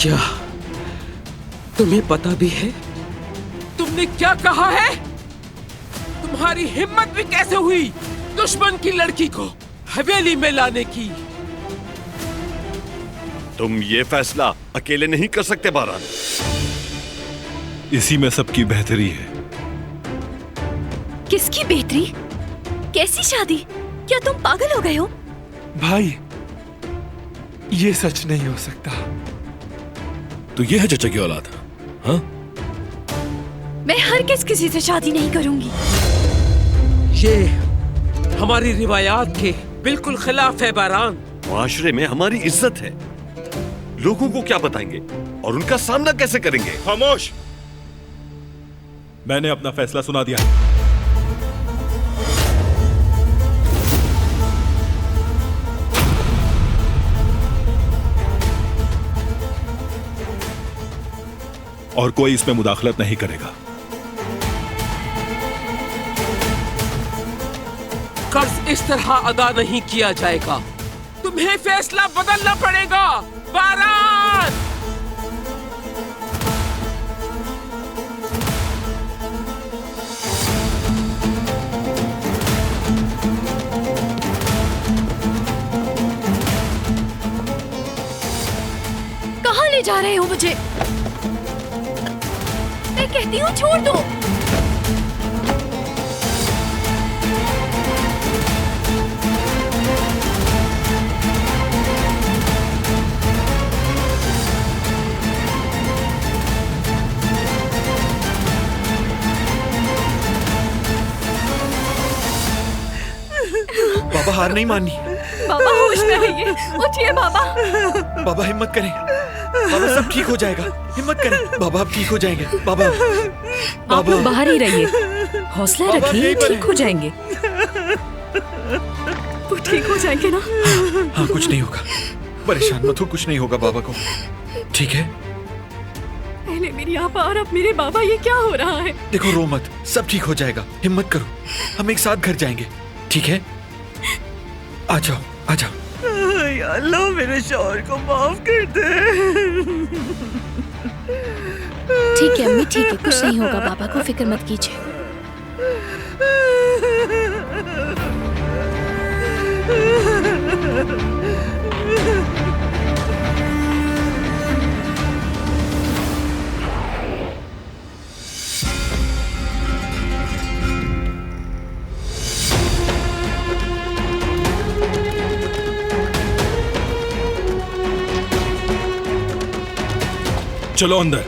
क्या तुम्हें पता भी है तुमने क्या कहा है? तुम्हारी हिम्मत भी कैसे हुई दुश्मन की लड़की को हवेली में लाने की? तुम ये फैसला अकेले नहीं कर सकते बारान। इसी में सबकी बेहतरी है। किसकी बेहतरी? कैसी शादी? क्या तुम पागल हो गए हो? भाई, ये सच नहीं हो सकता। तो ये है चचा की औलाद? हाँ? मैं हरगिज़ किसी से शादी नहीं करूंगी। ये हमारी रिवायात के बिल्कुल खिलाफ है बारान। माशरे में हमारी इज्जत है, लोगों को क्या बताएंगे और उनका सामना कैसे करेंगे? खामोश! मैंने अपना फैसला सुना दिया। और कोई इसमें मुदाखलत नहीं करेगा। कर्ज इस तरह अदा नहीं किया जाएगा। तुम्हें फैसला बदलना पड़ेगा बारान। कहाँ ले जा रहे हो मुझे? मैं कहती हूँ छोड़ दो। बाबा, हार नहीं माननी। बाबा होश में आइए, उठिए बाबा। बाबा हिम्मत करें। बाबा सब ठीक हो जाएगा, हिम्मत करें। बाबा आप ठीक हो जाएंगे। बाबा आप लोग बाहर ही रहिए, हौसला रखिए, ठीक हो जाएंगे। वो ठीक हो जाएंगे ना? हाँ, कुछ नहीं होगा, परेशान मत हो, कुछ नहीं होगा बाबा को। ठीक है? पहले मेरी आपा और अब मेरे बाबा, ये क्या हो रहा है? देखो, रो मत, सब ठीक हो जाएगा, हिम्मत करो। हम एक साथ घर जाएंगे, ठीक है? आ जाओ, आ जाओ। अल्लाह मेरे शौहर को माफ कर दे। ठीक है अम्मी, ठीक है, कुछ नहीं होगा, बाबा को फिक्र मत कीजिए। चलो अंदर।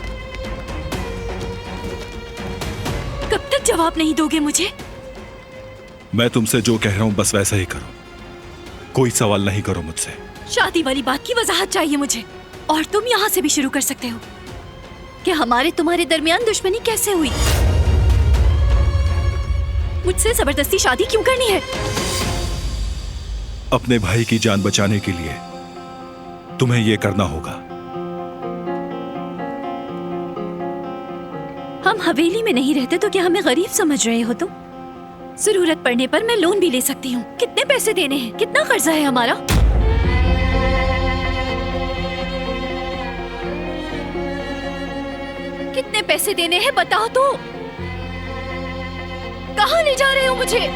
कब तक जवाब नहीं दोगे मुझे? मैं तुमसे जो कह रहा हूं बस वैसा ही करो, कोई सवाल नहीं करो मुझसे। शादी वाली बात की वजाहत चाहिए मुझे। और तुम यहाँ से भी शुरू कर सकते हो कि हमारे तुम्हारे दरमियान दुश्मनी कैसे हुई। मुझसे जबरदस्ती शादी क्यों करनी है? अपने भाई की जान बचाने के लिए तुम्हें यह करना होगा। हम हवेली में नहीं रहते तो क्या हमें गरीब समझ रहे हो तुम? जरूरत पड़ने पर मैं लोन भी ले सकती हूँ। कितने पैसे देने हैं? कितना कर्जा है हमारा? कितने पैसे देने हैं बताओ तो। कहाँ ले जा रहे हो मुझे?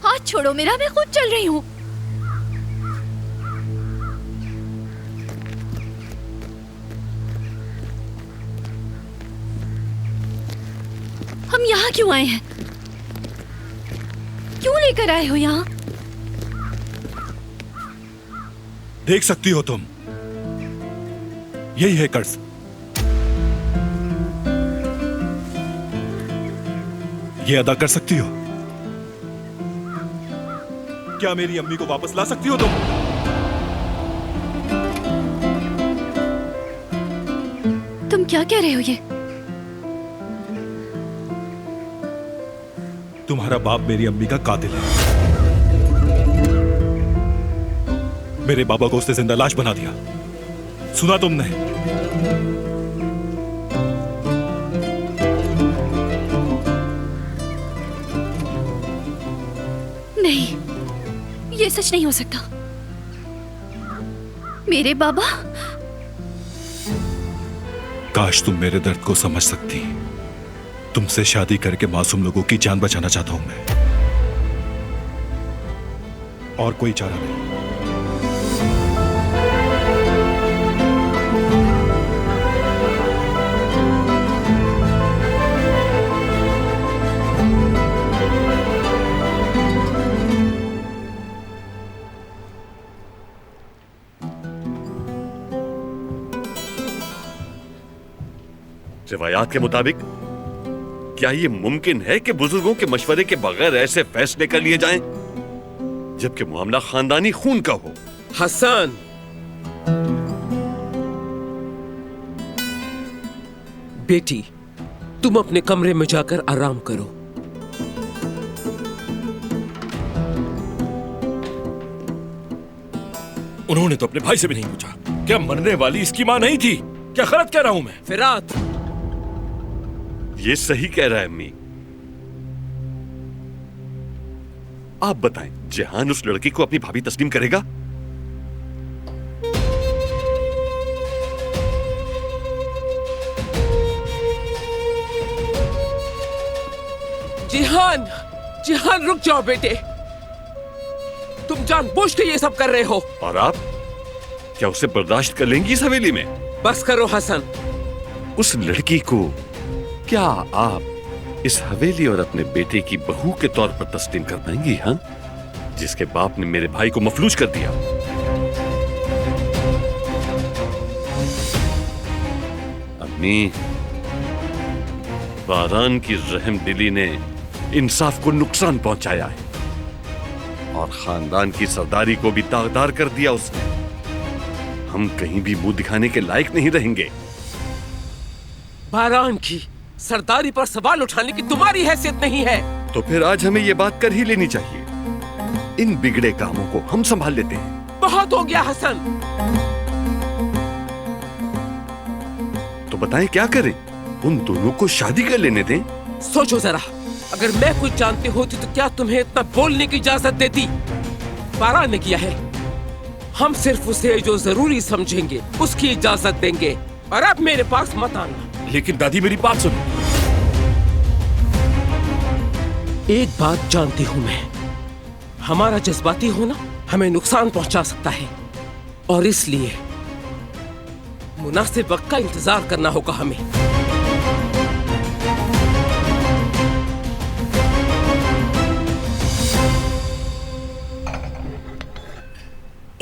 हाथ छोड़ो मेरा, मैं खुद चल रही हूँ। हम यहाँ क्यों आए हैं? क्यों लेकर आए हो यहाँ? देख सकती हो तुम, यही है कर्ज। ये अदा कर सकती हो? क्या मेरी अम्मी को वापस ला सकती हो तुम? तुम क्या कह रहे हो ये? तुम्हारा बाप मेरी अम्मी का कातिल है। मेरे बाबा को उसने जिंदा लाश बना दिया। सुना तुमने? ये सच नहीं हो सकता। मेरे बाबा। काश तुम मेरे दर्द को समझ सकती। तुमसे शादी करके मासूम लोगों की जान बचाना चाहता हूं मैं, और कोई चारा नहीं। रिवायात के मुताबिक क्या ये मुमकिन है कि बुजुर्गों के मशवरे के बगैर ऐसे फैसले कर लिए जाएं, जबकि मामला खानदानी खून का हो? हसन, बेटी, तुम अपने कमरे में जाकर आराम करो। उन्होंने तो अपने भाई से भी नहीं पूछा। क्या मरने वाली इसकी मां नहीं थी? क्या गलत कह रहा हूं मैं? फिरात, ये सही कह रहा है अम्मी। आप बताएं, जहान उस लड़की को अपनी भाभी तस्लीम करेगा? जिहान, जिहान रुक जाओ बेटे। तुम जानबूझ के ये सब कर रहे हो। और आप क्या उसे बर्दाश्त कर लेंगी इस हवेली में? बस करो हसन। उस लड़की को क्या आप इस हवेली और अपने बेटे की बहू के तौर पर तस्लीम कर पाएंगी? हाँ, जिसके बाप ने मेरे भाई को मफलूज कर दिया। अम्मी, बारान की रहमदिली ने इंसाफ को नुकसान पहुंचाया है और खानदान की सरदारी को भी दागदार कर दिया उसने। हम कहीं भी मुंह दिखाने के लायक नहीं रहेंगे। बारान की सरदारी पर सवाल उठाने की तुम्हारी हैसियत नहीं है। तो फिर आज हमें ये बात कर ही लेनी चाहिए। इन बिगड़े कामों को हम संभाल लेते हैं। बहुत हो गया हसन। तो बताएं क्या करें? उन दोनों को शादी कर लेने दें। सोचो जरा, अगर मैं कुछ जानती होती तो क्या तुम्हें इतना बोलने की इजाजत देती? बारान ने किया है। हम सिर्फ उसे जो जरूरी समझेंगे उसकी इजाजत देंगे, और अब मेरे पास मत आना। लेकिन दादी मेरी बात सुनो। एक बात जानती हूं मैं, हमारा जज्बाती होना हमें नुकसान पहुंचा सकता है, और इसलिए मुनासिब वक्त का इंतजार करना होगा हमें।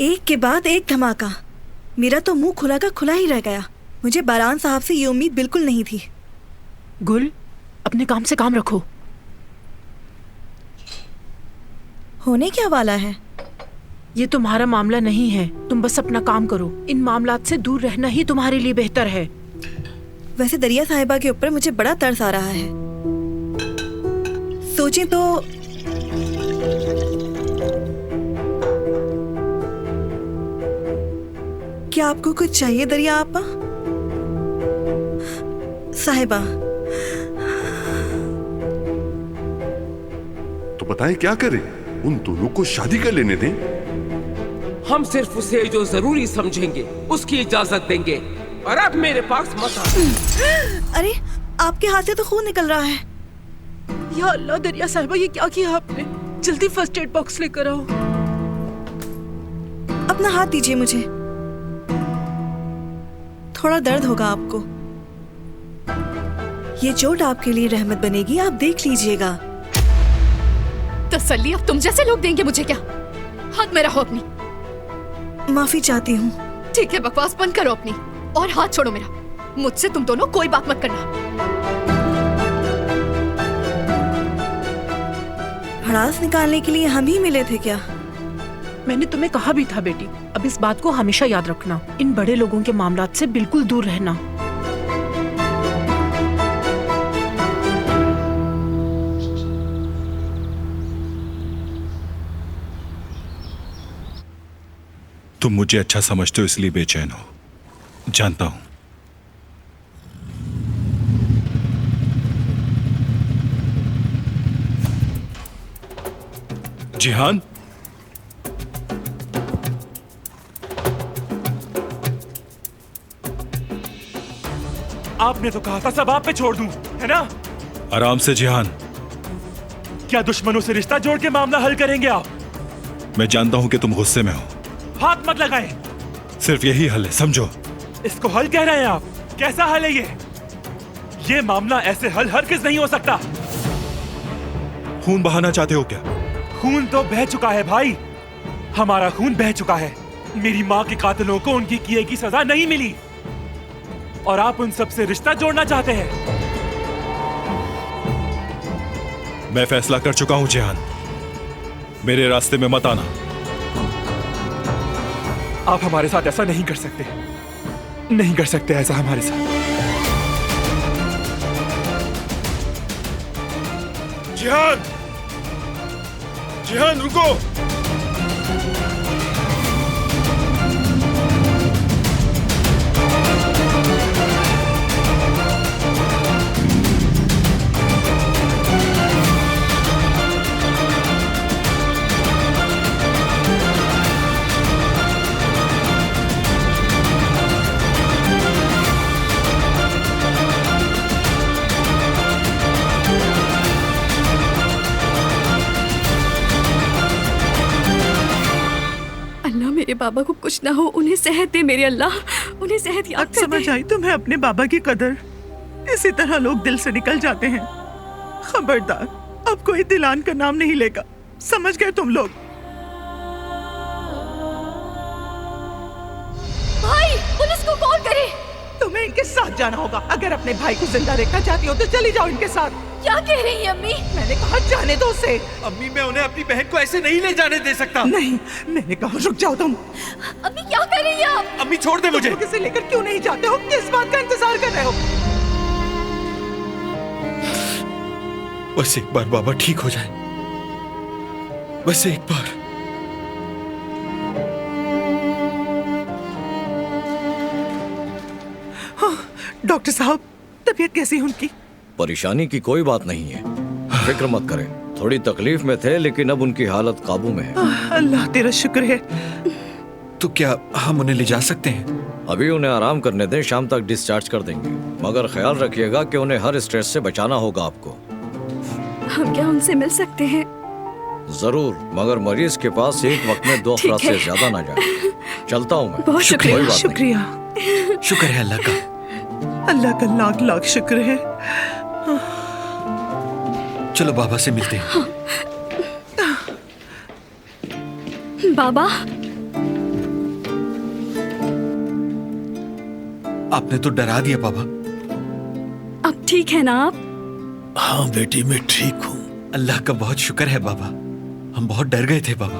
एक के बाद एक धमाका। मेरा तो मुंह खुला का खुला ही रह गया। मुझे बारान साहब से ये उम्मीद बिल्कुल नहीं थी। गुल, अपने काम से काम रखो। होने क्या वाला है? ये तुम्हारा मामला नहीं है, तुम बस अपना काम करो। इन मामलात से दूर रहना ही तुम्हारे लिए बेहतर है। वैसे दरिया साहिबा के ऊपर मुझे बड़ा तरस आ रहा है। सोचें तो क्या आपको कुछ चाहिए दरिया आपा? साहिबा, तो बताएं क्या करें? उन दोनों को शादी कर लेने दें। हम सिर्फ उसे जो जरूरी समझेंगे उसकी इजाजत देंगे, और अब मेरे पास मत आना। अरे आपके हाथ से तो खून निकल रहा है। या अल्लाह, दरिया साहिबा ये क्या किया आपने? जल्दी फर्स्ट एड बॉक्स लेकर आओ। अपना हाथ दीजिए मुझे, थोड़ा दर्द होगा आपको। ये चोट आपके लिए रहमत बनेगी, आप देख लीजिएगा। तसल्ली अब तुम जैसे लोग देंगे मुझे क्या? हाथ में रहो अपनी। माफी चाहती हूँ। ठीक है, बकवास बंद करो अपनी, और हाथ छोड़ो मेरा। मुझसे तुम दोनों कोई बात मत करना। भड़ास निकालने के लिए हम ही मिले थे क्या? मैंने तुम्हें कहा भी था बेटी, अब इस बात को हमेशा याद रखना। इन बड़े लोगों के मामलात से बिल्कुल दूर रहना। तुम मुझे अच्छा समझते हो इसलिए बेचैन हो, जानता हूं। जिहान, आपने तो कहा था सब आप पे छोड़ दूं, है ना? आराम से जिहान। क्या दुश्मनों से रिश्ता जोड़ के मामला हल करेंगे आप? मैं जानता हूं कि तुम गुस्से में हो। हाथ मत लगाएं। सिर्फ यही हल है, समझो। इसको हल कह रहे हैं आप? कैसा हल है ये मामला ऐसे हल हरगिज़ नहीं हो सकता। खून बहाना चाहते हो क्या? खून तो बह चुका है भाई, हमारा खून बह चुका है। मेरी माँ के कातिलों को उनकी किए की सजा नहीं मिली और आप उन सब से रिश्ता जोड़ना चाहते हैं। मैं फैसला कर चुका हूं जिहान, मेरे रास्ते में मत आना। आप हमारे साथ ऐसा नहीं कर सकते, नहीं कर सकते ऐसा हमारे साथ। जिहान, जिहान रुको। मेरे बाबा को कुछ ना हो, उन्हें सेहत दे मेरे अल्लाह, उन्हें सेहत याद कर दे। समझ आई तुम्हें अपने बाबा की कदर। इसी तरह लोग दिल से निकल जाते हैं। खबरदार, अब कोई दिलान का नाम नहीं लेगा, समझ गए तुम लोग? भाई, पुलिस को कॉल करे। तुम्हें इनके साथ जाना होगा। अगर अपने भाई को जिंदा देखना चाहती हो तो चली जाओ इनके साथ। क्या कह रही है अम्मी? मैंने कहा जाने दो उसे। अम्मी, मैं उन्हें अपनी बहन को ऐसे नहीं ले जाने दे सकता। नहीं, मैंने कहा रुक जाओ तुम। अम्मी क्या कर रही है आप? अम्मी छोड़ दे मुझे। किसे लेकर क्यों नहीं जाते हो? किस बात का इंतजार कर रहे हो? बस एक बार बाबा ठीक हो जाए, बस एक बार। हाँ, डॉक्टर साहब, तबीयत कैसी है उनकी? परेशानी की कोई बात नहीं है, फिक्र मत करें। थोड़ी तकलीफ में थे लेकिन अब उनकी हालत काबू में है। अल्लाह तेरा शुक्र है। तो क्या हम उन्हें ले जा सकते हैं? अभी उन्हें आराम करने दें, शाम तक डिस्चार्ज कर देंगे। मगर ख्याल रखिएगा कि उन्हें हर स्ट्रेस से बचाना होगा आपको। हम क्या उनसे मिल सकते हैं? जरूर, मगर मरीज के पास एक वक्त में 2 अफराद से ज्यादा ना जाए। चलता हूँ मैं। बहुत शुक्रिया। शुक्रिया। शुक्र है अल्लाह का। अल्लाह का लाख लाख शुक्र है। चलो बाबा से मिलते हैं। बाबा, आपने तो डरा दिया बाबा। अब ठीक है ना आप? हाँ बेटी, मैं ठीक हूँ। अल्लाह का बहुत शुक्र है बाबा, हम बहुत डर गए थे बाबा।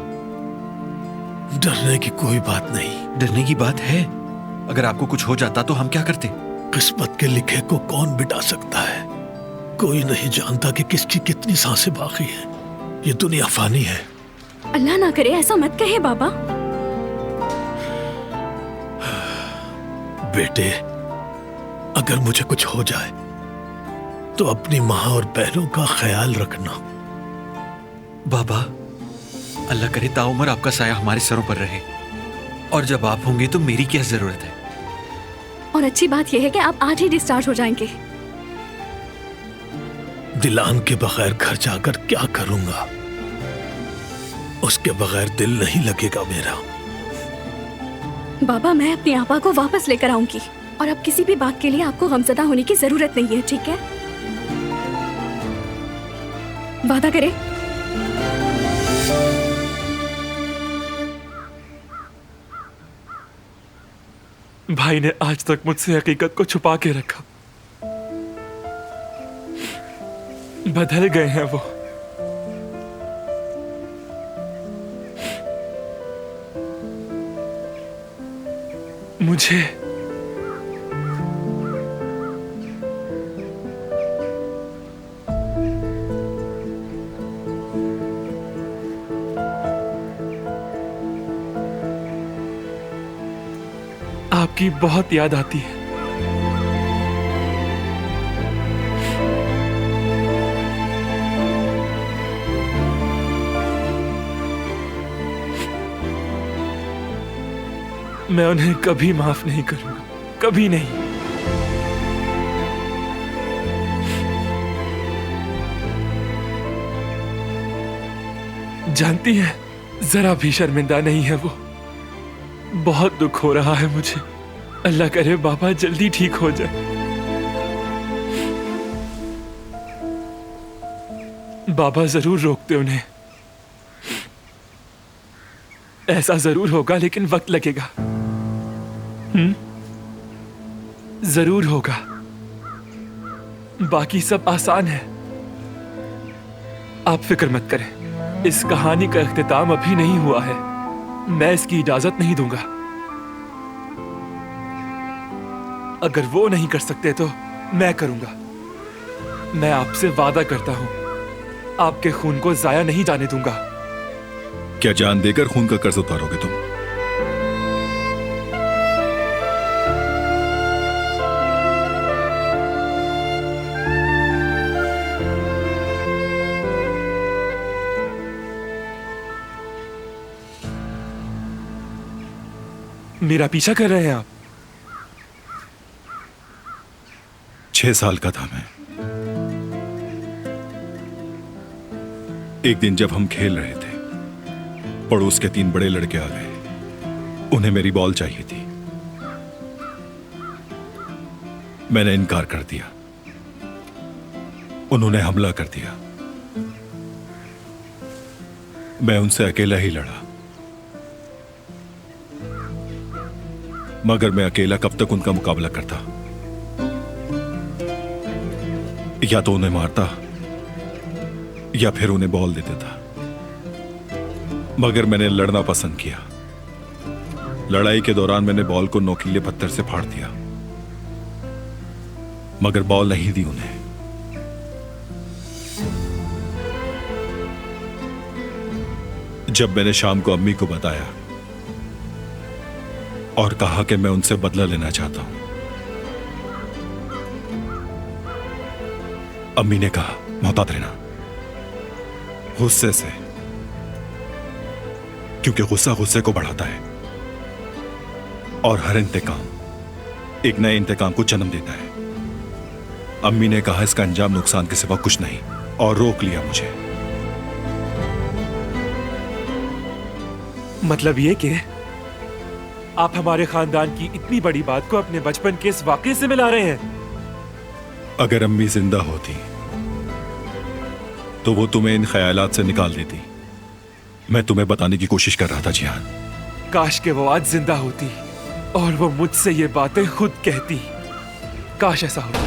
डरने की कोई बात नहीं। डरने की बात है, अगर आपको कुछ हो जाता तो हम क्या करते? किस्मत के लिखे को कौन मिटा सकता है? कोई नहीं जानता कि किसकी कितनी सांसें बाकी हैं। ये दुनिया फानी है। अल्लाह ना करे ऐसा मत कहे बाबा। बेटे, अगर मुझे कुछ हो जाए तो अपनी माँ और बहनों का ख्याल रखना। बाबा, अल्लाह करे ताउम्र आपका साया हमारे सरों पर रहे, और जब आप होंगे तो मेरी क्या जरूरत है। और अच्छी बात यह है कि आप आज ही डिस्चार्ज हो जाएंगे। दिलान के बगैर घर जाकर क्या करूंगा? उसके बगैर दिल नहीं लगेगा मेरा। बाबा, मैं अपनी आपा को वापस लेकर आऊंगी और अब किसी भी बात के लिए आपको गमज़दा होने की जरूरत नहीं है, ठीक है? वादा करें। भाई ने आज तक मुझसे हकीकत को छुपा के रखा। बदल गए हैं वो। मुझे आपकी बहुत याद आती है। मैं उन्हें कभी माफ नहीं करूंगा, कभी नहीं। जानती है, जरा भी शर्मिंदा नहीं है वो। बहुत दुख हो रहा है मुझे। अल्लाह करे बाबा जल्दी ठीक हो जाए। बाबा जरूर रोकते उन्हें। ऐसा जरूर होगा, लेकिन वक्त लगेगा। जरूर होगा। बाकी सब आसान है। आप फिक्र मत करें। इस कहानी का इख्तिताम अभी नहीं हुआ है। मैं इसकी इजाजत नहीं दूंगा। अगर वो नहीं कर सकते तो मैं करूंगा। मैं आपसे वादा करता हूं, आपके खून को जाया नहीं जाने दूंगा। क्या जान देकर खून का कर्ज उतारोगे तुम? मेरा पीछा कर रहे हैं आप? 6 साल का था मैं। एक दिन जब हम खेल रहे थे, पड़ोस के 3 बड़े लड़के आ गए। उन्हें मेरी बॉल चाहिए थी। मैंने इनकार कर दिया। उन्होंने हमला कर दिया। मैं उनसे अकेला ही लड़ा। मगर मैं अकेला कब तक उनका मुकाबला करता? या तो उन्हें मारता या फिर उन्हें बॉल दे देता। मगर मैंने लड़ना पसंद किया। लड़ाई के दौरान मैंने बॉल को नोकीले पत्थर से फाड़ दिया, मगर बॉल नहीं दी उन्हें। जब मैंने शाम को अम्मी को बताया और कहा कि मैं उनसे बदला लेना चाहता हूं, अम्मी ने कहा मोहतात रहना, गुस्से से, क्योंकि गुस्सा गुस्से को बढ़ाता है और हर इंतकाम एक नए इंतकाम को जन्म देता है। अम्मी ने कहा इसका अंजाम नुकसान के सिवा कुछ नहीं, और रोक लिया मुझे। मतलब ये कि आप हमारे खानदान की इतनी बड़ी बात को अपने बचपन के इस वाकये से मिला रहे हैं? अगर अम्मी जिंदा होती तो वो तुम्हें इन ख्यालात से निकाल देती। मैं तुम्हें बताने की कोशिश कर रहा था जिहान। काश के वो आज जिंदा होती और वो मुझसे ये बातें खुद कहती। काश ऐसा होता,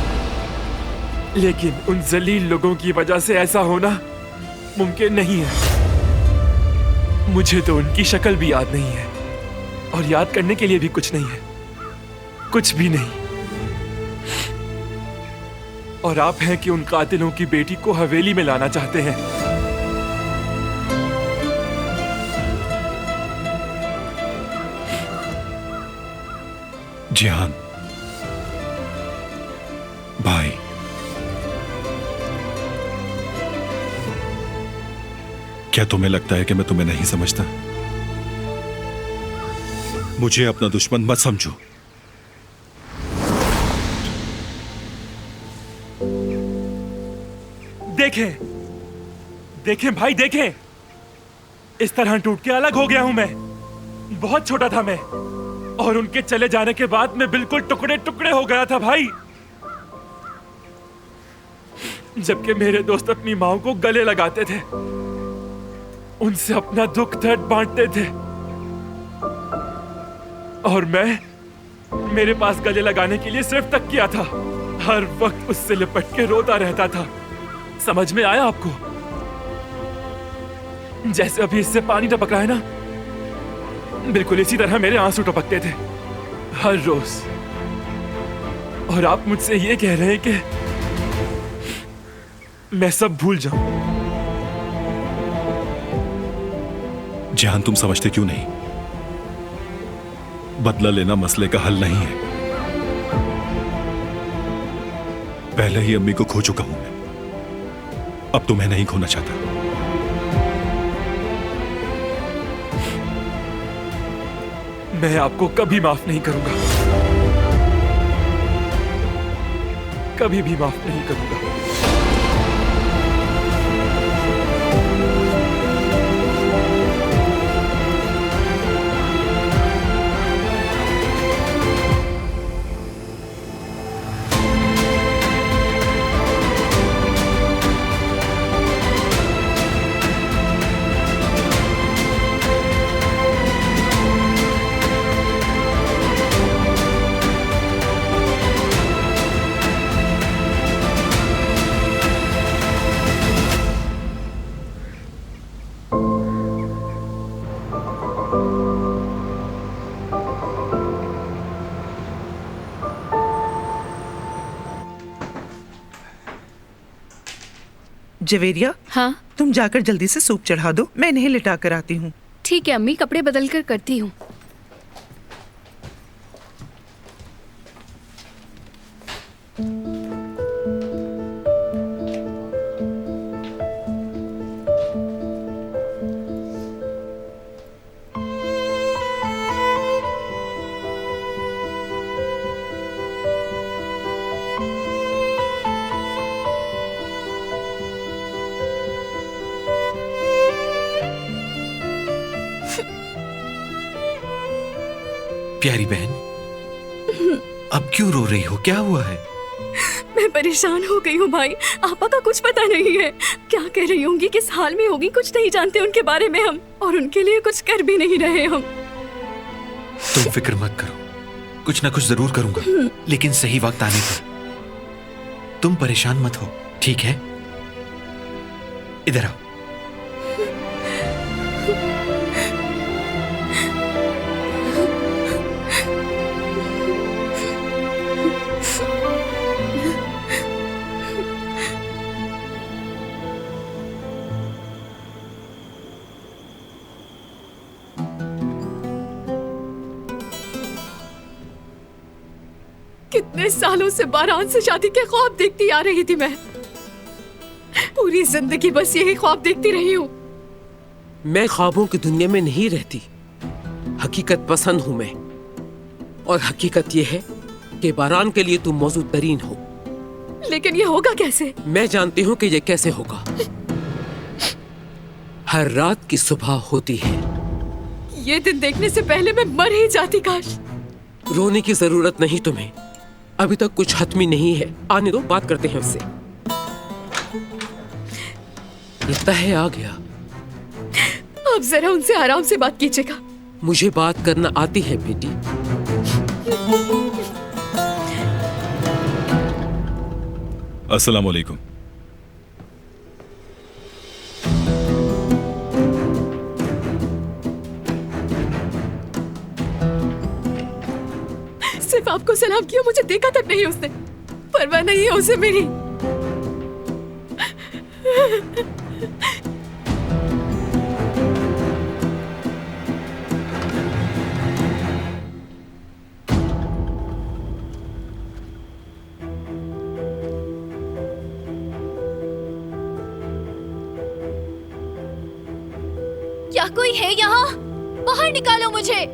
लेकिन उन जलील लोगों की वजह से ऐसा होना मुमकिन नहीं है। मुझे तो उनकी शक्ल भी याद नहीं है, और याद करने के लिए भी कुछ नहीं है, कुछ भी नहीं। और आप हैं कि उन कातिलों की बेटी को हवेली में लाना चाहते हैं। जिहान भाई, क्या तुम्हें लगता है कि मैं तुम्हें नहीं समझता? मुझे अपना दुश्मन मत समझो। देखें, देखें भाई, देखें, इस तरह टूट के अलग हो गया हूं मैं। बहुत छोटा था मैं, और उनके चले जाने के बाद मैं बिल्कुल टुकड़े टुकड़े हो गया था भाई। जबकि मेरे दोस्त अपनी मां को गले लगाते थे, उनसे अपना दुख दर्द बांटते थे, और मैं, मेरे पास गले लगाने के लिए सिर्फ तकिया था। हर वक्त उससे लिपट के रोता रहता था। समझ में आया आपको? जैसे अभी इससे पानी टपक रहा है ना, बिल्कुल इसी तरह मेरे आंसू टपकते थे हर रोज। और आप मुझसे ये कह रहे हैं कि मैं सब भूल जाऊं? जिहान, तुम समझते क्यों नहीं? बदला लेना मसले का हल नहीं है। पहले ही अम्मी को खो चुका हूं मैं, अब तुम्हें नहीं खोना चाहता। मैं आपको कभी माफ नहीं करूंगा, कभी भी माफ नहीं करूंगा। जवेरिया, हाँ तुम जाकर जल्दी से सूप चढ़ा दो, मैं इन्हें लिटा कर आती हूँ। ठीक है अम्मी, कपड़े बदल कर करती हूँ। प्यारी बहन, अब क्यों रो रही हो? क्या हुआ है? मैं परेशान हो गई हूँ भाई, आपा का कुछ पता नहीं है। क्या कह रही होंगी, किस हाल में होगी, कुछ नहीं जानते उनके बारे में हम, और उनके लिए कुछ कर भी नहीं रहे हम। तुम फिक्र मत करो, कुछ ना कुछ जरूर करूंगा, लेकिन सही वक्त आने पर। तुम परेशान मत हो, ठीक है? इधर आओ। कितने सालों से बारान से शादी के ख्वाब देखती आ रही थी मैं। पूरी जिंदगी बस यही ख्वाब देखती रही हूँ। मैं ख्वाबों की दुनिया में नहीं रहती, हकीकत पसंद हूं मैं। और हकीकत यह है कि बारान के लिए तुम मौजूद तरीन हो। लेकिन ये होगा कैसे? मैं जानती हूँ कि ये कैसे होगा। हर रात की सुबह होती है। ये दिन देखने से पहले मैं मर ही जाती काश। रोने की जरूरत नहीं तुम्हें, अभी तक कुछ हतमी नहीं है। आने दो, बात करते हैं उससे। लगता है आ गया। आप जरा उनसे आराम से बात कीजिएगा। मुझे बात करना आती है बेटी। अस्सलाम वालेकुम। सिर्फ आपको सलाम किया, मुझे देखा तक नहीं उसने। परवाह नहीं है उसे मेरी। क्या कोई है यहाँ? बाहर निकालो मुझे।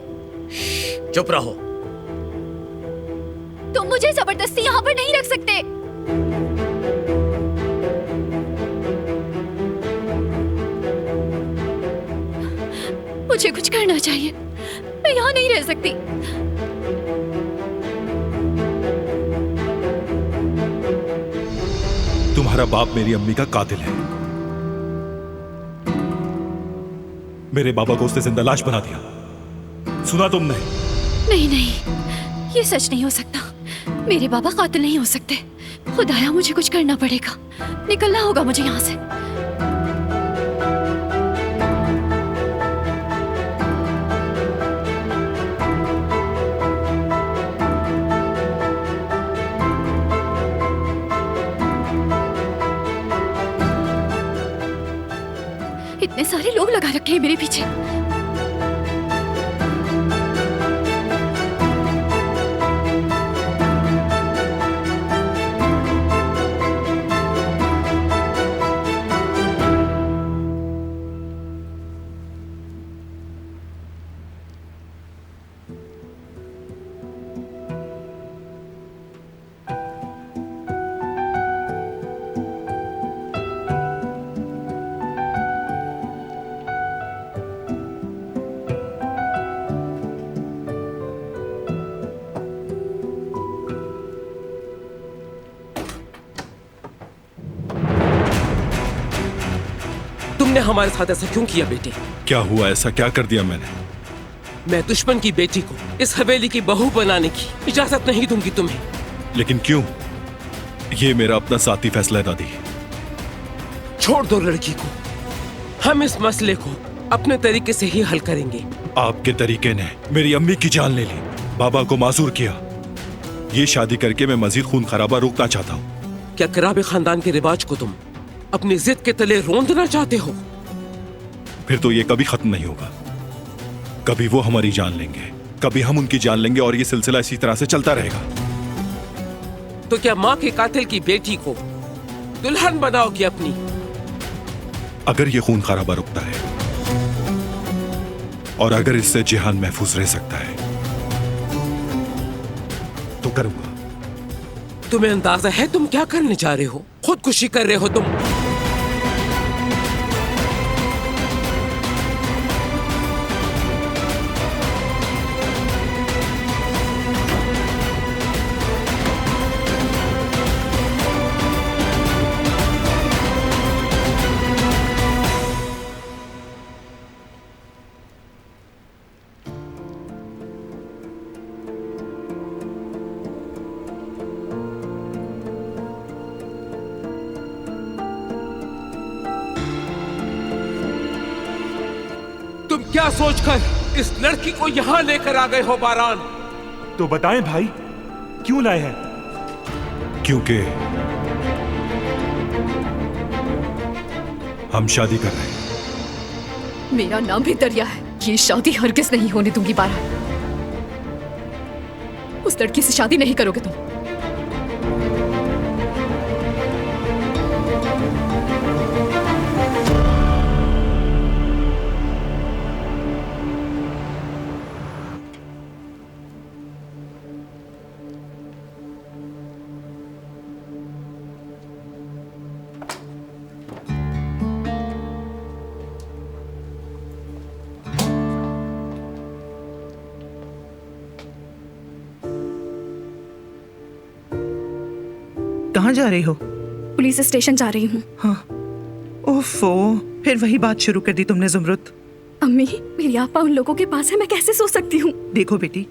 चुप रहो। तुम मुझे जबरदस्ती यहाँ पर नहीं रख सकते। मुझे कुछ करना चाहिए, मैं यहाँ नहीं रह सकती। तुम्हारा बाप मेरी अम्मी का कातिल है। मेरे बाबा को उसने जिंदा लाश बना दिया। सुना तुमने? नहीं नहीं, ये सच नहीं हो सकता। मेरे बाबा कातिल नहीं हो सकते। खुदाया, मुझे कुछ करना पड़ेगा। निकलना होगा मुझे यहाँ से। इतने सारे लोग लगा रखे हैं मेरे पीछे। तुमने हमारे साथ ऐसा क्यों किया बेटी? क्या हुआ? ऐसा क्या कर दिया मैंने? मैं दुश्मन की बेटी को इस हवेली की बहू बनाने की इजाजत नहीं दूंगी तुम्हें। लेकिन क्यों? ये मेरा अपना साथी फैसला है दादी। छोड़ दो लड़की को, हम इस मसले को अपने तरीके से ही हल करेंगे। आपके तरीके ने मेरी अम्मी की जान ले ली, बाबा को मासूर किया। ये शादी करके मैं मजीद खून खराबा रोकना चाहता हूँ। क्या कराबे खानदान के रिवाज को तुम अपनी जिद के तले रोंदना चाहते हो? फिर तो ये कभी खत्म नहीं होगा। कभी वो हमारी जान लेंगे, कभी हम उनकी जान लेंगे, और ये सिलसिला इसी तरह से चलता रहेगा। तो क्या माँ के कातिल की बेटी को दुल्हन बनाओगे अपनी? अगर ये खून खराबा रुकता है और अगर इससे जिहान महफूज रह सकता है तो करूंगा। तुम्हें अंदाजा है तुम क्या करने जा रहे हो? खुदकुशी कर रहे हो तुम। तुम क्या सोचकर इस लड़की को यहाँ लेकर आ गए हो बारान? तो बताएं भाई, क्यों लाए हैं? क्योंकि हम शादी कर रहे हैं। मेरा नाम भी दरिया है। ये शादी हरगिज नहीं होने दूंगी बारा। उस लड़की से शादी नहीं करोगे तुम। कहाँ जा रही हो? पुलिस स्टेशन जा रही हूँ। हाँ। ओफो, फिर वही बात शुरू कर दी तुमने ज़ुमरुत। अम्मी, मेरी आपा उन लोगों के पास है, मैं कैसे सो सकती हूँ? देखो बेटी,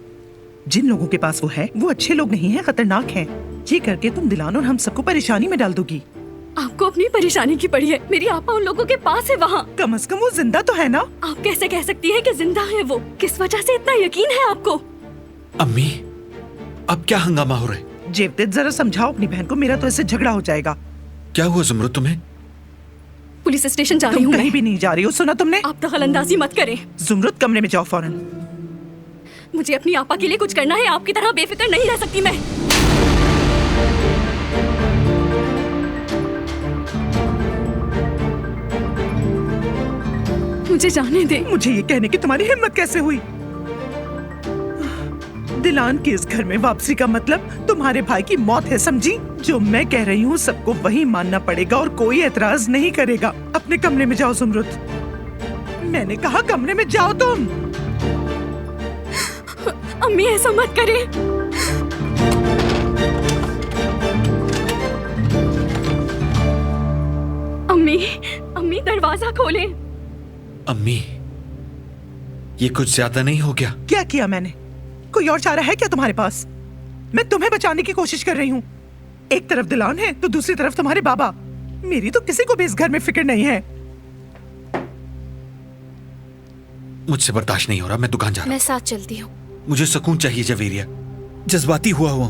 जिन लोगों के पास वो है वो अच्छे लोग नहीं हैं, खतरनाक हैं। ये करके तुम दिलान और हम सबको परेशानी में डाल दोगी। आपको अपनी परेशानी की पड़ी है। मेरी आपा उन लोगों के पास है वहाँ। कम से कम वो जिंदा तो है ना? आप कैसे कह सकती हैं कि जिंदा है वो? किस वजह से इतना यकीन है आपको? अम्मी, अब क्या हंगामा हो रहा है? जेवतेद, जरा समझाओ अपनी बहन को, मेरा तो ऐसे झगड़ा हो जाएगा। क्या हुआ ज़ुमरुत तुम्हें? पुलिस स्टेशन जा रही हूँ। कहीं भी नहीं जा रही हो, सुना तुमने? आप दखलंदाजी मत करें। ज़ुमरुत, कमरे में जाओ फौरन। मुझे अपनी आपा के लिए कुछ करना है। आपकी तरह बेफिक्र नहीं रह सकती मैं। मुझे जाने दे। मुझे ये कहने की तुम्हारी हिम्मत कैसे हुई? दिलान के इस घर में वापसी का मतलब तुम्हारे भाई की मौत है, समझी? जो मैं कह रही हूँ सबको वही मानना पड़ेगा और कोई एतराज नहीं करेगा। अपने कमरे में जाओ ज़ुमरुत। मैंने कहा कमरे में जाओ तुम। अम्मी, ऐसा मत करें। अम्मी, अम्मी दरवाजा खोलें। अम्मी, ये कुछ ज्यादा नहीं हो गया? क्या किया मैंने? कोई और चारा है क्या तुम्हारे पास? मैं तुम्हें बचाने की कोशिश कर रही हूँ। एक तरफ दिलान है तो दूसरी तरफ तुम्हारे बाबा। मेरी तो किसी को भी इस घर में फिक्र नहीं है। मुझसे बर्दाश्त नहीं हो रहा, मैं दुकान जा रहा हूँ। मैं साथ चलती हूँ। मुझे सुकून चाहिए जवेरिया। जज्बाती हुआ हूँ।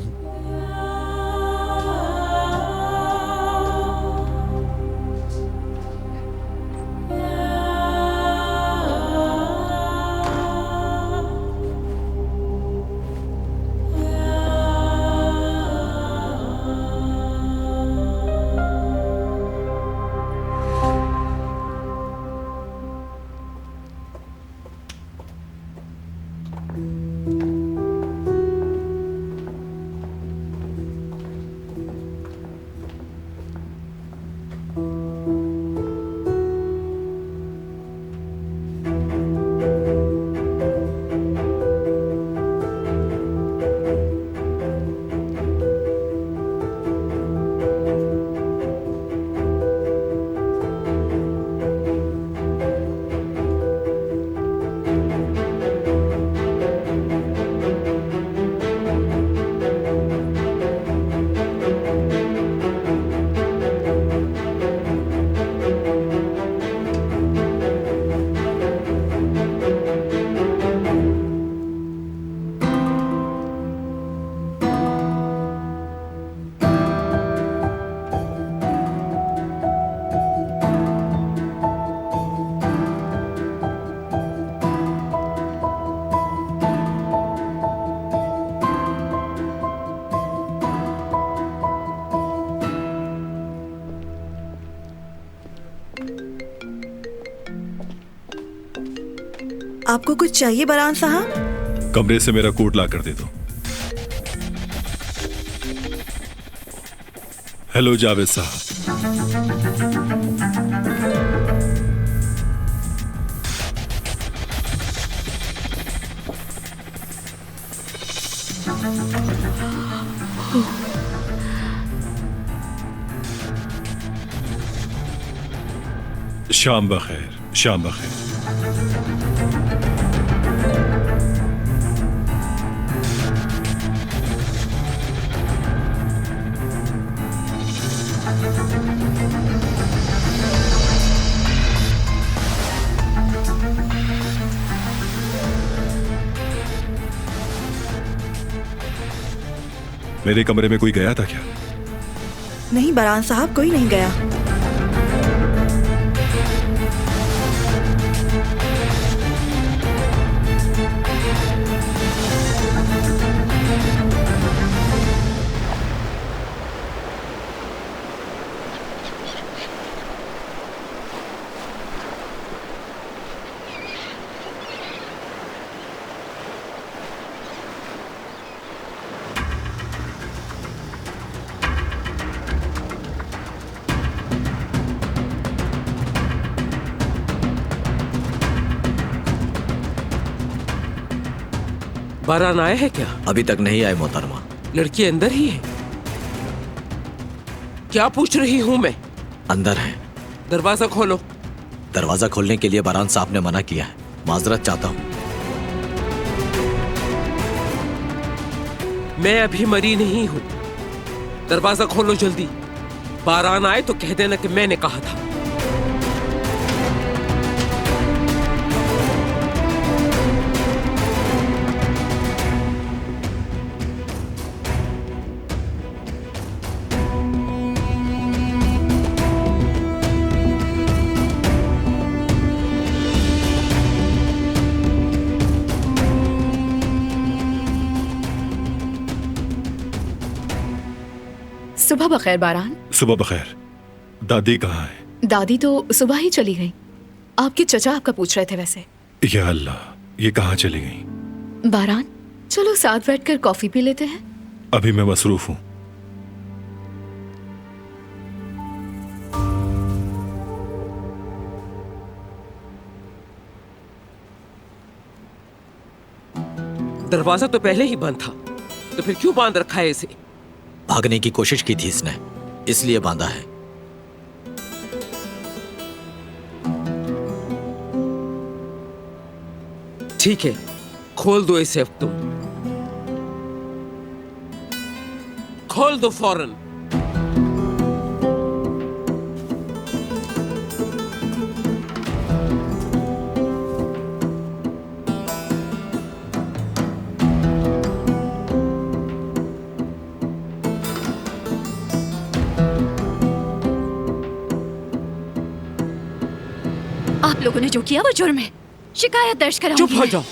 आपको कुछ चाहिए बरान साहब? कमरे से मेरा कोट ला कर दे दो। हेलो जावेद साहब। शाम बखैर, शाम बखैर। मेरे कमरे में कोई गया था क्या? नहीं बरान साहब, कोई नहीं गया। बारान आया है क्या? अभी तक नहीं आए मोहतरमा। लड़की अंदर ही है? क्या पूछ रही हूँ मैं? अंदर है। दरवाजा खोलो। दरवाजा खोलने के लिए बारान साहब ने मना किया है। माजरत चाहता हूँ। मैं अभी मरी नहीं हूँ। दरवाजा खोलो जल्दी। बारान आए तो कह देना कि मैंने कहा था। सुबह बखैर बारान। सुबह बखैर। दादी कहाँ है? दादी तो सुबह ही चली गई। आपके चचा आपका पूछ रहे थे वैसे। या अल्लाह, ये कहाँ चली गई? बारान, चलो साथ बैठकर कॉफी पी लेते हैं। अभी मैं मसरूफ हूँ। दरवाजा तो पहले ही बंद था, तो फिर क्यों बांध रखा है इसे? भागने की कोशिश की थी इसने, इसलिए बांधा है। ठीक है, खोल दो इसे अब तुम। खोल दो फौरन। आप लोगों ने जो किया वो जुर्म है। शिकायत दर्ज कराऊंगी। चुप हो जाओ।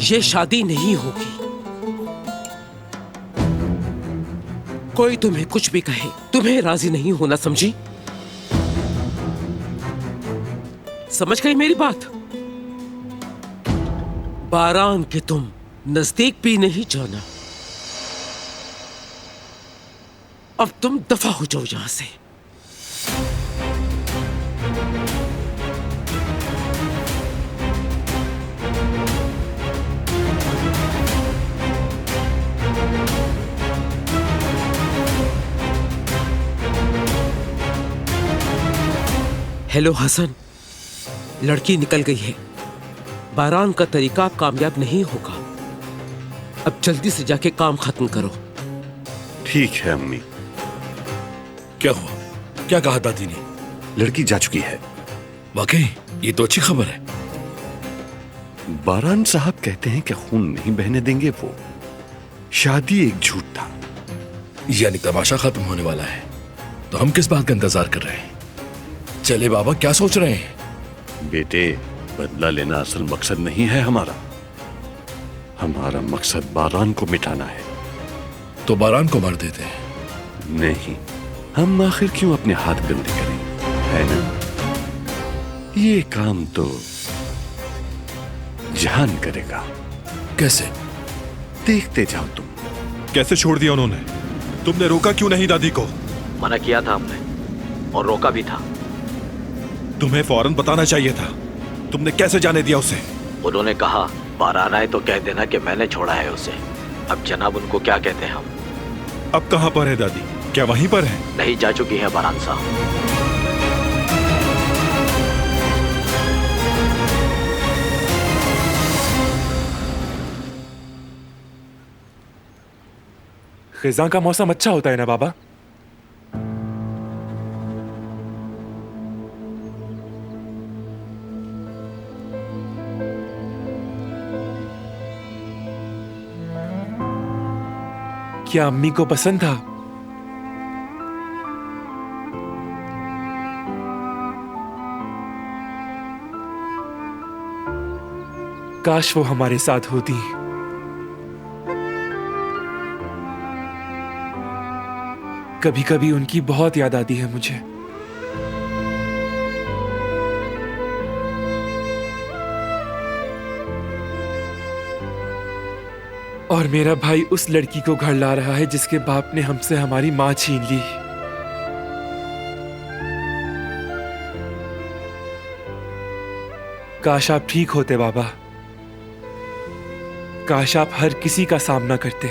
ये शादी नहीं होगी। कोई तुम्हें कुछ भी कहे, तुम्हें राजी नहीं होना, समझी? समझ गई मेरी बात? बारान के तुम नजदीक भी नहीं जाना। अब तुम दफा हो जाओ यहां से। हेलो हसन, लड़की निकल गई है। बारान का तरीका अब कामयाब नहीं होगा। अब जल्दी से जाके काम खत्म करो। ठीक है अम्मी। क्या हुआ? क्या कहा दादी ने? लड़की जा चुकी है। वाकई ये तो अच्छी खबर है। बारान साहब कहते हैं कि खून नहीं बहने देंगे वो। शादी एक झूठ था। यानी तमाशा खत्म होने वाला है, तो हम किस बात का इंतजार कर रहे हैं? चले बाबा, क्या सोच रहे हैं? बेटे, बदला लेना असल मकसद नहीं है हमारा। हमारा मकसद बारान को मिटाना है। तो बारान को मार देते हैं। नहीं, हम आखिर क्यों अपने हाथ गंदे करें, है ना? ये काम तो जहान करेगा। कैसे? देखते जाओ तुम। कैसे छोड़ दिया उन्होंने? तुमने रोका क्यों नहीं दादी को? मना किया था हमने और रोका भी था। तुम्हें फौरन बताना चाहिए था। तुमने कैसे जाने दिया उसे? उन्होंने कहा बारान आए तो कह देना कि मैंने छोड़ा है उसे। अब जनाब उनको क्या कहते हैं हम? अब कहाँ पर है दादी? क्या वहीं पर है? नहीं, जा चुकी है बारान साहब। खिज़ां का मौसम अच्छा होता है ना बाबा? क्या अम्मी को पसंद था? काश वो हमारे साथ होती। कभी कभी उनकी बहुत याद आती है मुझे। और मेरा भाई उस लड़की को घर ला रहा है जिसके बाप ने हमसे हमारी मां छीन ली। काश आप ठीक होते बाबा। काश आप हर किसी का सामना करते।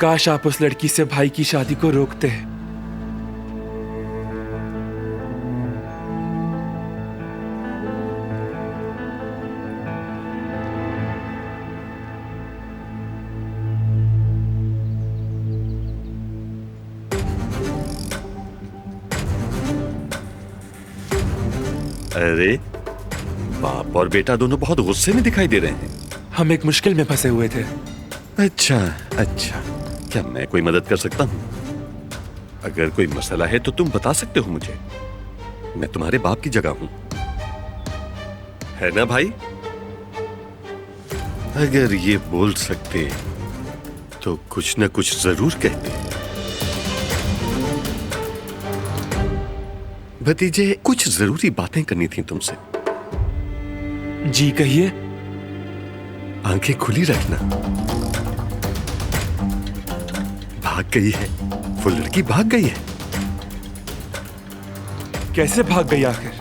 काश आप उस लड़की से भाई की शादी को रोकते। अरे बाप और बेटा दोनों बहुत गुस्से में दिखाई दे रहे हैं। हम एक मुश्किल में फंसे हुए थे। अच्छा अच्छा, क्या मैं कोई मदद कर सकता हूँ? अगर कोई मसला है तो तुम बता सकते हो मुझे। मैं तुम्हारे बाप की जगह हूं, है ना भाई? अगर ये बोल सकते तो कुछ न कुछ जरूर कहते। भतीजे, कुछ जरूरी बातें करनी थी तुमसे। जी कहिए। आंखें खुली रखना। भाग गई है वो लड़की, भाग गई है। कैसे भाग गई आखिर?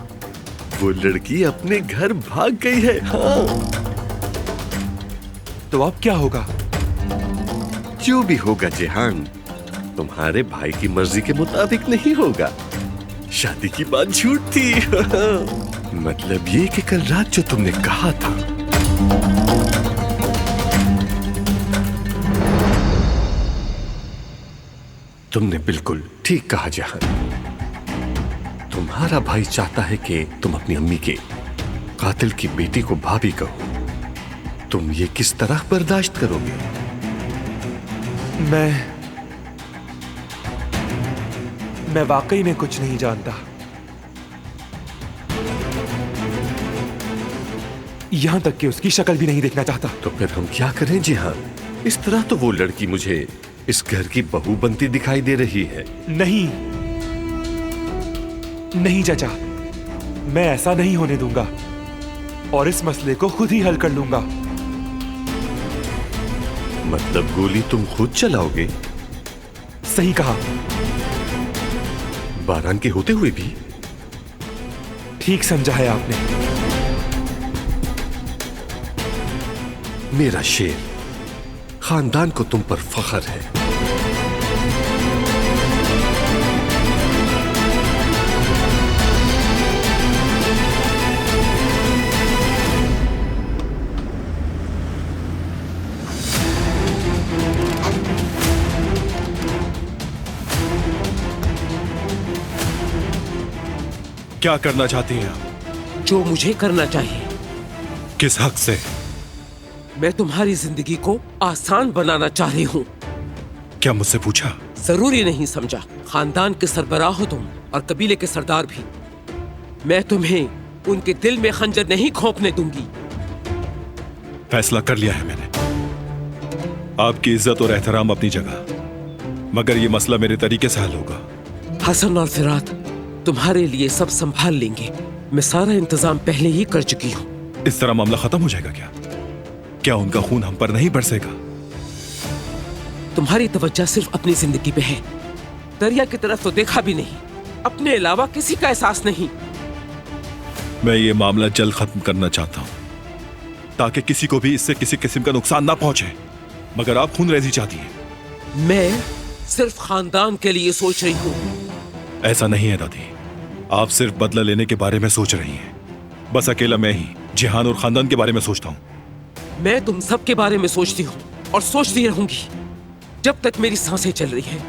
वो लड़की अपने घर भाग गई है। हाँ। तो अब क्या होगा? जो भी होगा जेहान, तुम्हारे भाई की मर्जी के मुताबिक नहीं होगा। शादी की बात झूठ थी। मतलब ये कि कल रात जो तुमने कहा था, तुमने बिल्कुल ठीक कहा जहान। तुम्हारा भाई चाहता है कि तुम अपनी अम्मी के कातिल की बेटी को भाभी कहो। तुम ये किस तरह बर्दाश्त करोगे? मैं वाकई में कुछ नहीं जानता। यहां तक कि उसकी शक्ल भी नहीं देखना चाहता। तो फिर हम क्या करें जिहान? इस तरह तो वो लड़की मुझे इस घर की बहू बनती दिखाई दे रही है। नहीं नहीं चाचा, मैं ऐसा नहीं होने दूंगा और इस मसले को खुद ही हल कर लूंगा। मतलब गोली तुम खुद चलाओगे? सही कहा। बारान के होते हुए भी? ठीक समझा है आपने। मेरा शेर, खानदान को तुम पर फख्र है। क्या करना चाहती हैं आप? जो मुझे करना चाहिए। किस हक से? मैं तुम्हारी जिंदगी को आसान बनाना चाह रही हूँ। क्या मुझसे पूछा? जरूरी नहीं समझा। खानदान के सरबराह हो तुम और कबीले के सरदार भी। मैं तुम्हें उनके दिल में खंजर नहीं खोपने दूंगी। फैसला कर लिया है मैंने। आपकी इज्जत और एहतराम अपनी जगह, मगर ये मसला मेरे तरीके से हल होगा। हसन और फिरात तुम्हारे लिए सब संभाल लेंगे। मैं सारा इंतजाम पहले ही कर चुकी हूँ। इस तरह मामला खत्म हो जाएगा क्या? क्या उनका खून हम पर नहीं बरसेगा? तुम्हारी तवज्जो सिर्फ अपनी जिंदगी पे है। दरिया की तरफ तो देखा भी नहीं, अपने अलावा किसी का एहसास नहीं। मैं ये मामला जल्द खत्म करना चाहता हूं ताकि किसी को भी इससे किसी किस्म का नुकसान ना पहुंचे, मगर आप खून रेजी चाहती हैं। मैं सिर्फ खानदान के लिए सोच रही हूँ। ऐसा नहीं है दादी, आप सिर्फ बदला लेने के बारे में सोच रही हैं। बस अकेला मैं ही जिहान और खानदान के बारे में सोचता हूँ। मैं तुम सब के बारे में सोचती हूँ और सोचती रहूंगी जब तक मेरी सांसें चल रही हैं।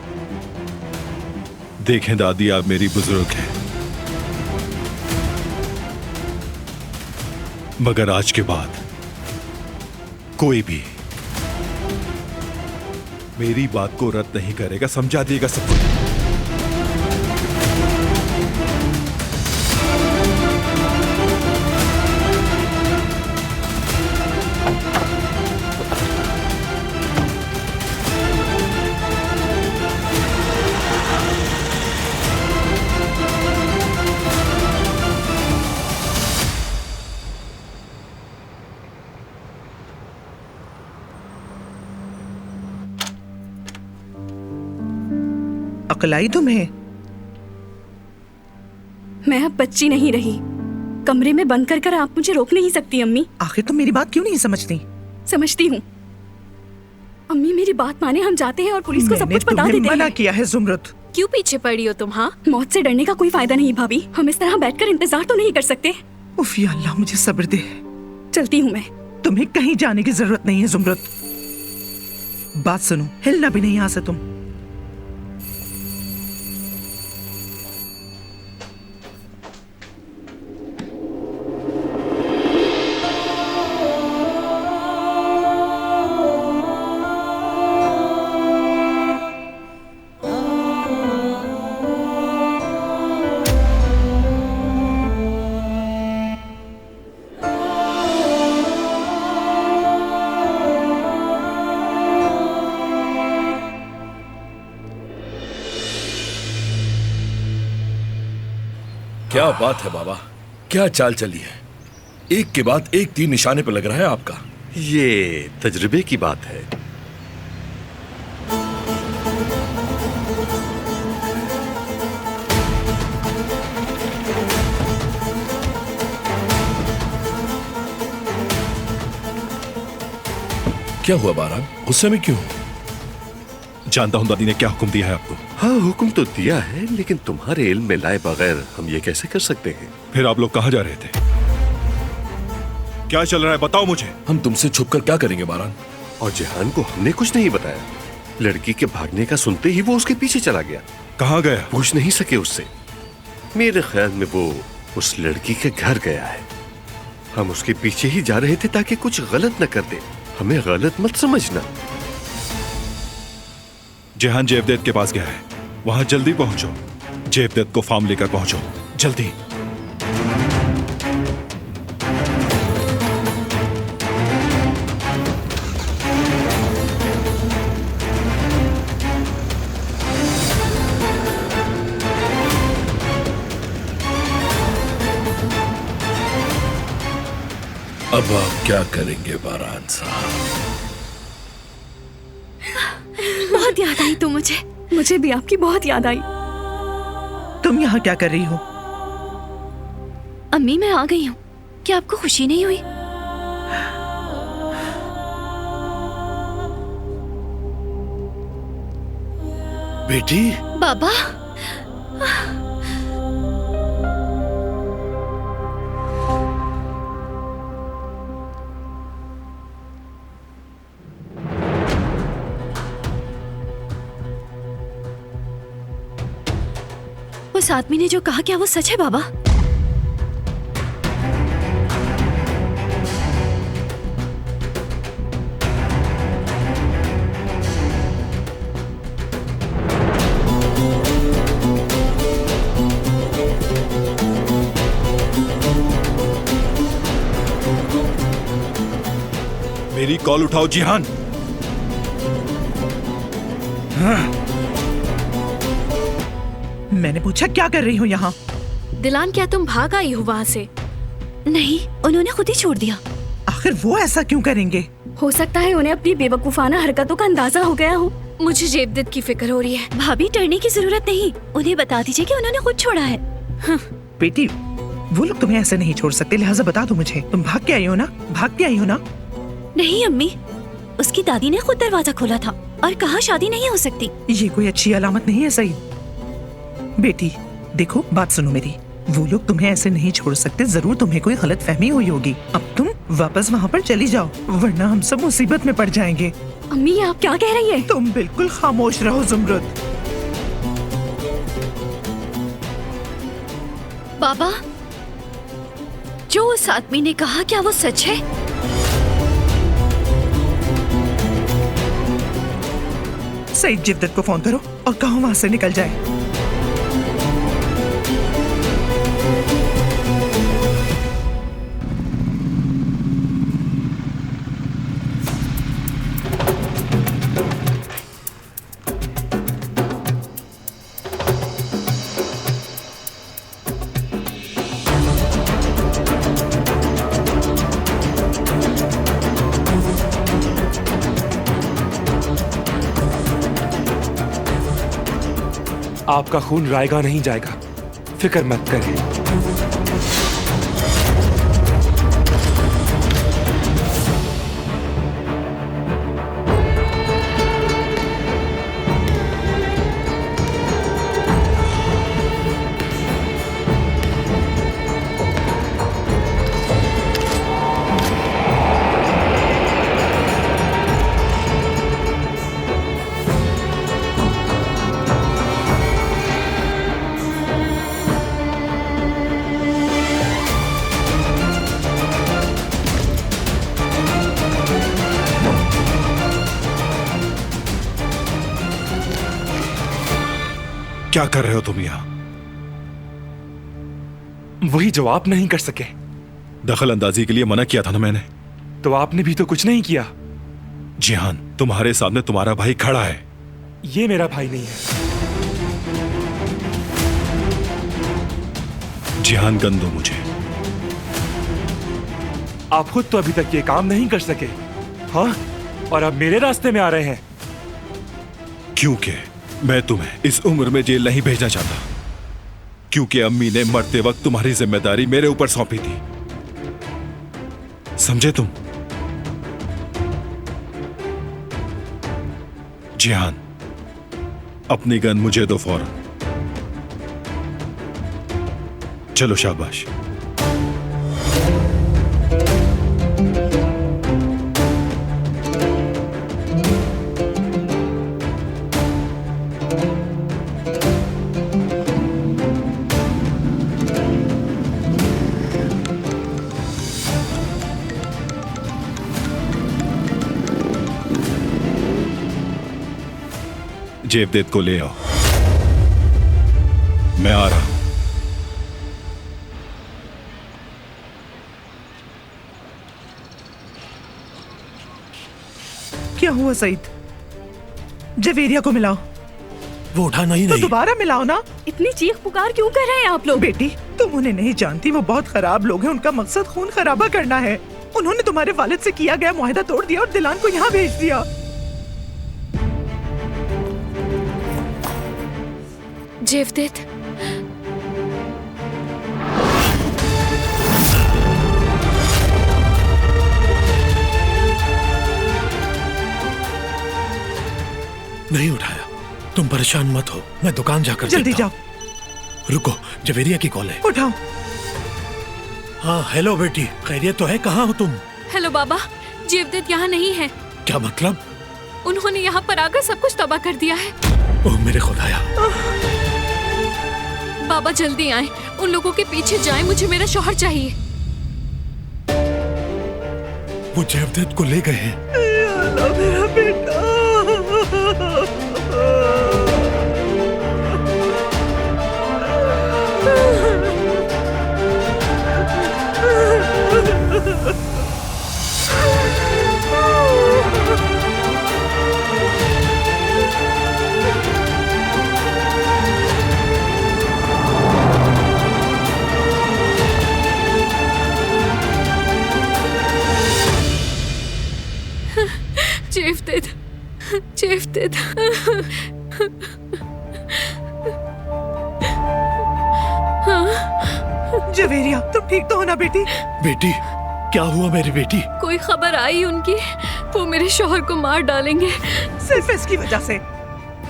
देखें दादी, आप मेरी बुजुर्ग हैं, मगर आज के बाद कोई भी मेरी बात को रद्द नहीं करेगा, समझा दिएगा सबको। अकलाई तुम्हें? मैं अब बच्ची नहीं रही। कमरे में बंद कर आप मुझे रोक नहीं सकती अम्मी। आखिर तुम मेरी बात क्यों नहीं समझती? समझती हूँ अम्मी, मेरी बात माने, हम जाते हैं और पुलिस को सब कुछ बता देते हैं। मना किया है जुमरुत। क्यों पीछे पड़ी हो तुम? हाँ, मौत से डरने का कोई फायदा नहीं भाभी। हम इस तरह बैठकर इंतजार तो नहीं कर सकते। उफ या अल्लाह, मुझे सब्र दे। चलती हूँ मैं। तुम्हें कहीं जाने की जरूरत नहीं है जुमरुत। बात सुनो, हिलना भी नहीं यहाँ से तुम। क्या बात है बाबा, क्या चाल चली है? एक के बाद एक तीर निशाने पर लग रहा है आपका। ये तजुर्बे की बात है। क्या हुआ बारान, गुस्से में क्यों? जानता हूं दादी ने क्या हुक्म दिया है आपको। हाँ, हुक्म तो दिया है, लेकिन तुम्हारे इल्म में लाए बगैर हम ये कैसे कर सकते हैं? फिर आप लोग कहाँ जा रहे थे? क्या चल रहा है बताओ मुझे। हम तुमसे छुपकर क्या करेंगे बारान? और जिहान को हमने कुछ नहीं बताया। लड़की के भागने का सुनते ही वो उसके पीछे चला गया। कहाँ गया? पूछ नहीं सके उससे। मेरे ख्याल में वो उस लड़की के घर गया है। हम उसके पीछे ही जा रहे थे ताकि कुछ गलत न कर दे। हमें गलत मत समझना। जिहान जेवदेत के पास गया है, वहां जल्दी पहुंचो। जेवदेत को फार्म लेकर पहुंचो, जल्दी। अब आप क्या करेंगे बारान साहब? बहुत याद आई तो मुझे भी आपकी बहुत याद आई। तुम यहाँ क्या कर रही हो? अम्मी, मैं आ गई हूँ। क्या आपको खुशी नहीं हुई? बेटी। बाबा। उस आदमी ने जो कहा, क्या वो सच है बाबा? मेरी कॉल उठाओ जिहान। मैंने पूछा क्या कर रही हो यहाँ? दिलान, क्या तुम भाग आई हो वहां से? नहीं, उन्होंने खुद ही छोड़ दिया। आखिर वो ऐसा क्यों करेंगे? हो सकता है उन्हें अपनी बेवकूफाना हरकतों का अंदाजा हो गया हो। मुझे जेवदत्त की फिक्र हो रही है। भाभी, डरने की जरूरत नहीं, उन्हें बता दीजिए कि उन्होंने खुद छोड़ा है। बेटी, वो लोग तुम्हें ऐसे नहीं छोड़ सकते, लिहाजा बता दो मुझे। तुम भाग के आई हो ना? भाग के आई हो ना? नहीं अम्मी, उसकी दादी ने खुद दरवाजा खोला था और कहा शादी नहीं हो सकती। ये कोई अच्छी अलामत नहीं है सही। बेटी देखो, बात सुनो मेरी, वो लोग तुम्हें ऐसे नहीं छोड़ सकते। जरूर तुम्हें कोई गलत फहमी हुई होगी। अब तुम वापस वहाँ पर चली जाओ, वरना हम सब मुसीबत में पड़ जाएंगे। अम्मी, आप क्या कह रही है? तुम बिल्कुल खामोश रहो जुमरुद। बाबा, जो उस आदमी ने कहा, क्या वो सच है? सईद जेवदत्त को फोन करो और कहो वहाँ से निकल जाए। आपका खून रायगा नहीं जाएगा, फिक्र मत करें। क्या कर रहे हो तुम यहाँ? वही जो आप नहीं कर सके। दखल अंदाजी के लिए मना किया था ना मैंने। तो आपने भी तो कुछ नहीं किया। जिहान, तुम्हारे सामने तुम्हारा भाई खड़ा है। ये मेरा भाई नहीं है। जिहान, गन दो मुझे। आप खुद तो अभी तक ये काम नहीं कर सके, हाँ? और अब मेरे रास्ते में आ रहे हैं। क्योंकि मैं तुम्हें इस उम्र में जेल नहीं भेजना चाहता, क्योंकि अम्मी ने मरते वक्त तुम्हारी जिम्मेदारी मेरे ऊपर सौंपी थी। समझे तुम? जिहान, अपनी गन मुझे दो फौरन। चलो शाबाश। जेवदत्त को ले आओ, मैं आ रहा हूं। क्या हुआ सईद? जवेरिया को मिलाओ। वो उठाना ही तो नहीं। दोबारा मिलाओ ना। इतनी चीख पुकार क्यों कर रहे हैं आप लोग? बेटी, तुम उन्हें नहीं जानती, वो बहुत खराब लोग हैं। उनका मकसद खून खराबा करना है। उन्होंने तुम्हारे वालिद से किया गया मुआहदा तोड़ दिया और दिलान को यहाँ भेज दिया। जेवदत्त, नहीं उठाया। तुम परेशान मत हो, मैं दुकान जाकर जल्दी देखता जाओ। हूं। रुको, जवेरिया की कॉल है। उठाओ। हाँ, हेलो बेटी, खैरियत तो है? कहाँ हो तुम? हेलो बाबा, जेवदत्त यहाँ नहीं है। क्या मतलब? उन्होंने यहाँ पर आकर सब कुछ तबाह कर दिया है। ओह मेरे खुदाया। बाबा जल्दी आए, उन लोगों के पीछे जाएं, मुझे मेरा शौहर चाहिए। वो जेवदत्त को ले गए हैं। मेरा बेटा। माजिद। जवेरिया, तुम ठीक तो हो ना बेटी? बेटी, क्या हुआ मेरी बेटी? कोई खबर आई उनकी? वो मेरे शौहर को मार डालेंगे। सिर्फ इसकी वजह से?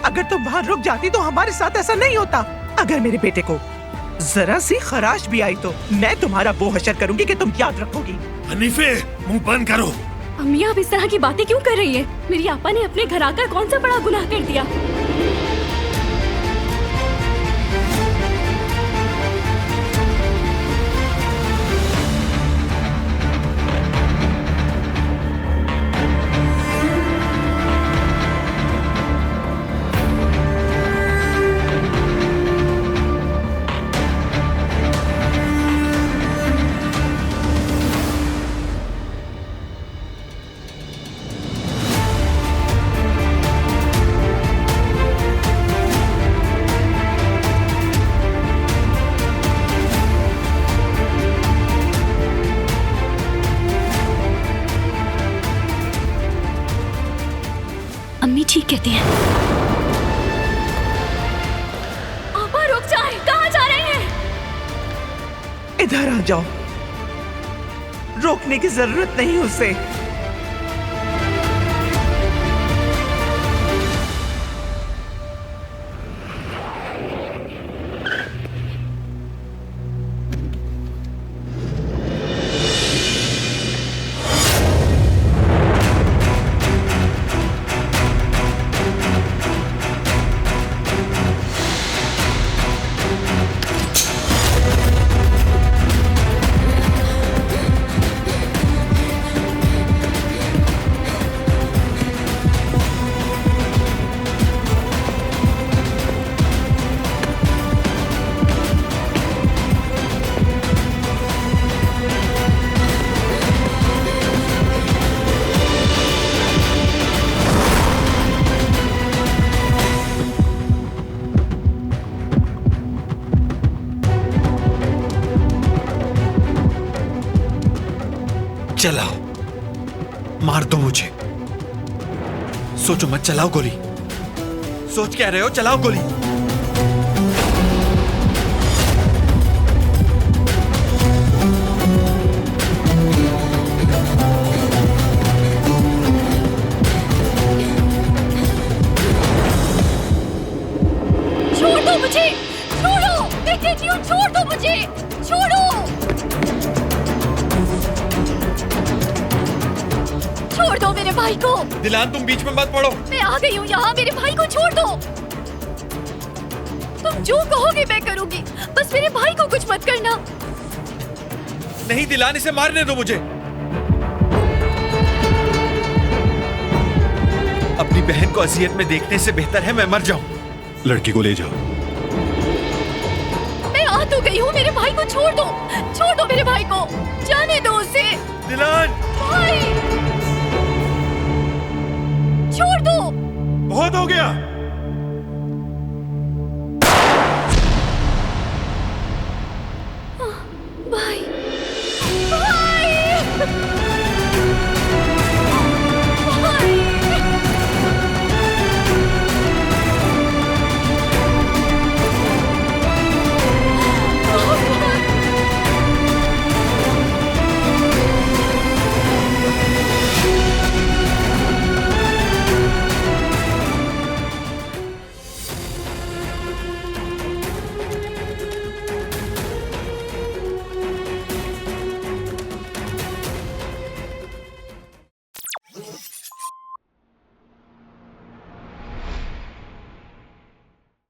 अगर तुम वहाँ रुक जाती तो हमारे साथ ऐसा नहीं होता। अगर मेरे बेटे को जरा सी खराश भी आई तो मैं तुम्हारा वो हशर करूंगी कि तुम याद रखोगी। हनीफे, मुंह बंद करो। अम्मी, आप इस तरह की बातें क्यों कर रही है? मेरी आपा ने अपने घर आकर कौन सा बड़ा गुनाह कर दिया? अम्मी ठीक कहती हैं। आपा रुक जाए, कहाँ जा रहे हैं? इधर आ जाओ, रोकने की जरूरत नहीं उसे। चलाओ, मार दो मुझे। सोचो मत, चलाओ गोली। सोच क्या रहे हो? चलाओ गोली। छोड़ दो मुझे, छोड़ो, मैं कहती हूँ छोड़ दो मुझे, छोड़ो। छोड़ दो मेरे भाई को। दिलान, तुम बीच में मत पड़ो। मैं आ गई हूँ यहाँ, मेरे भाई को छोड़ दो। तुम जो कहोगे मैं करूँगी, बस मेरे भाई को कुछ मत करना। नहीं दिलान, इसे मारने दो मुझे। अपनी बहन को अजियत में देखने से बेहतर है मैं मर जाऊं। लड़की को ले जाओ। मैं आ तो गई हूँ, मेरे भाई को छोड़ दो, छोड़ दो मेरे भाई को, जाने दो उसे। दिलान, भाई छोड़ दो। बहुत हो गया।